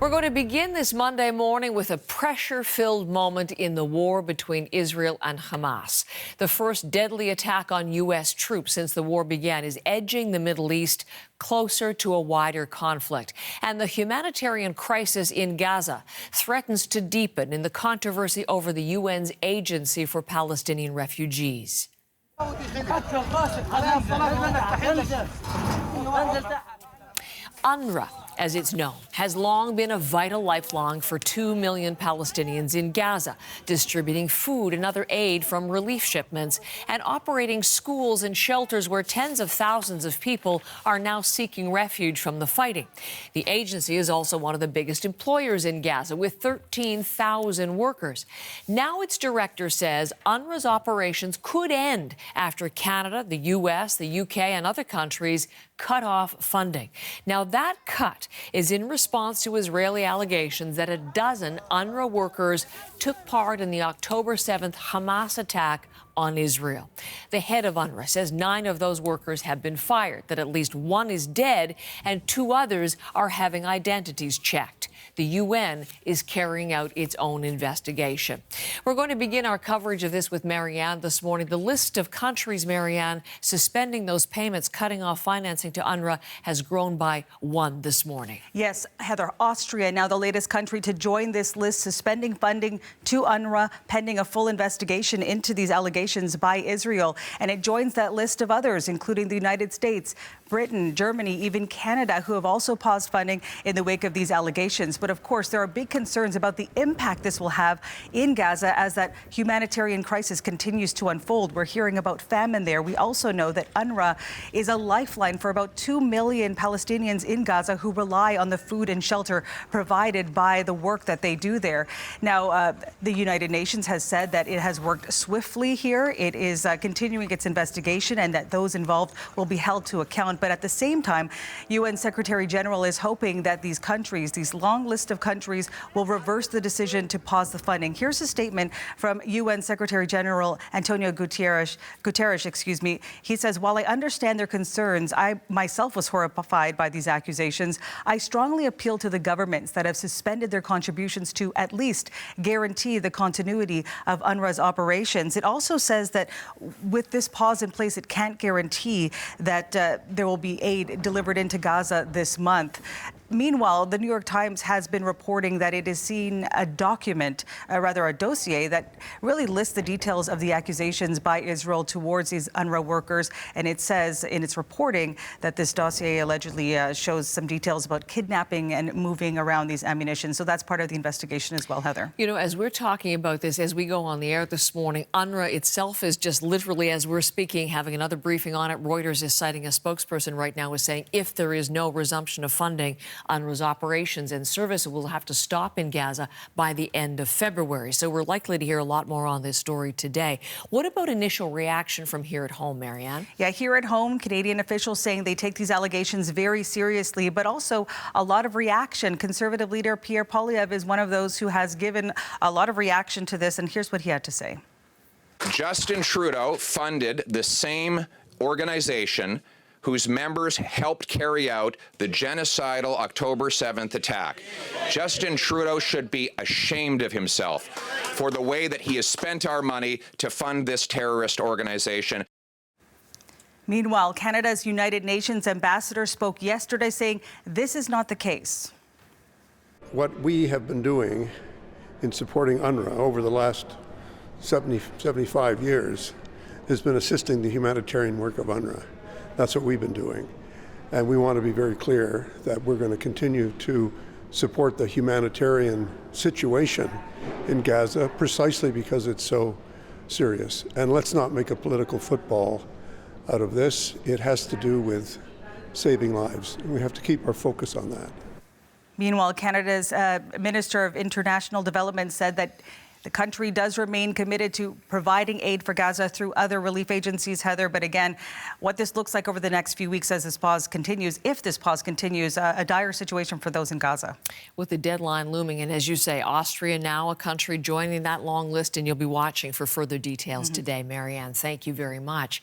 We're going to begin this Monday morning with a pressure-filled moment in the war between Israel and Hamas. The first deadly attack on U.S. troops since the war began is edging the Middle East closer to a wider conflict. And the humanitarian crisis in Gaza threatens to deepen in the controversy over the UN's Agency for Palestinian Refugees. UNRWA, as it's known, has long been a vital lifeline for 2 million Palestinians in Gaza, distributing food and other aid from relief shipments and operating schools and shelters where tens of thousands of people are now seeking refuge from the fighting. The agency is also one of the biggest employers in Gaza, with 13,000 workers. Now its director says UNRWA's operations could end after Canada, the U.S., the U.K. and other countries cut off funding. Now, that cut is in response to Israeli allegations that a dozen UNRWA workers took part in the October 7th Hamas attack on Israel. The head of UNRWA says 9 of those workers have been fired, that at least 1 is dead and 2 others are having identities checked. The UN is carrying out its own investigation. We're going to begin our coverage of this with Marianne this morning. The list of countries, Marianne, suspending those payments, cutting off financing to UNRWA has grown by 1 this morning. Yes, Heather, Austria, now the latest country to join this list, suspending funding to UNRWA pending a full investigation into these allegations by Israel. And it joins that list of others, including the United States, Britain, Germany, even Canada, who have also paused funding in the wake of these allegations. But of course, there are big concerns about the impact this will have in Gaza as that humanitarian crisis continues to unfold. We're hearing about famine there. We also know that UNRWA is a lifeline for about 2 million Palestinians in Gaza who rely on the food and shelter provided by the work that they do there. Now, the United Nations has said that it has worked swiftly here. It is continuing its investigation and that those involved will be held to account. But at the same time, UN Secretary General is hoping that these countries, these long list of countries, will reverse the decision to pause the funding. Here's a statement from UN Secretary General Antonio Guterres. He says, while I understand their concerns, I myself was horrified by these accusations. I strongly appeal to the governments that have suspended their contributions to at least guarantee the continuity of UNRWA's operations. It also says that with this pause in place, it can't guarantee that there will be aid delivered into Gaza this month. Meanwhile, the New York Times has been reporting that it has seen a document, a dossier that really lists the details of the accusations by Israel towards these UNRWA workers. And it says in its reporting that this dossier allegedly shows some details about kidnapping and moving around these ammunition. So that's part of the investigation as well, Heather. You know, as we're talking about this, as we go on the air this morning, UNRWA itself is just literally, as we're speaking, having another briefing on it. Reuters is citing a spokesperson right now is saying if there is no resumption of funding, UNRWA's operations and service will have to stop in Gaza by the end of February. So we're likely to hear a lot more on this story today. What about initial reaction from here at home, Marianne? Yeah, here at home, Canadian officials saying they take these allegations very seriously, but also a lot of reaction. Conservative leader Pierre Poilievre is one of those who has given a lot of reaction to this, and here's what he had to say. Justin Trudeau funded the same organization whose members helped carry out the genocidal October 7th attack. Justin Trudeau should be ashamed of himself for the way that he has spent our money to fund this terrorist organization. Meanwhile, Canada's United Nations ambassador spoke yesterday saying this is not the case. What we have been doing in supporting UNRWA over the last 75 years has been assisting the humanitarian work of UNRWA. That's what we've been doing. And we want to be very clear that we're going to continue to support the humanitarian situation in Gaza precisely because it's so serious. And let's not make a political football out of this. It has to do with saving lives. And we have to keep our focus on that. Meanwhile, Canada's Minister of International Development said that the country does remain committed to providing aid for Gaza through other relief agencies, Heather. But again, what this looks like over the next few weeks as this pause continues, if this pause continues, a dire situation for those in Gaza. With the deadline looming, and as you say, Austria now a country joining that long list, and you'll be watching for further details today. Marianne, thank you very much.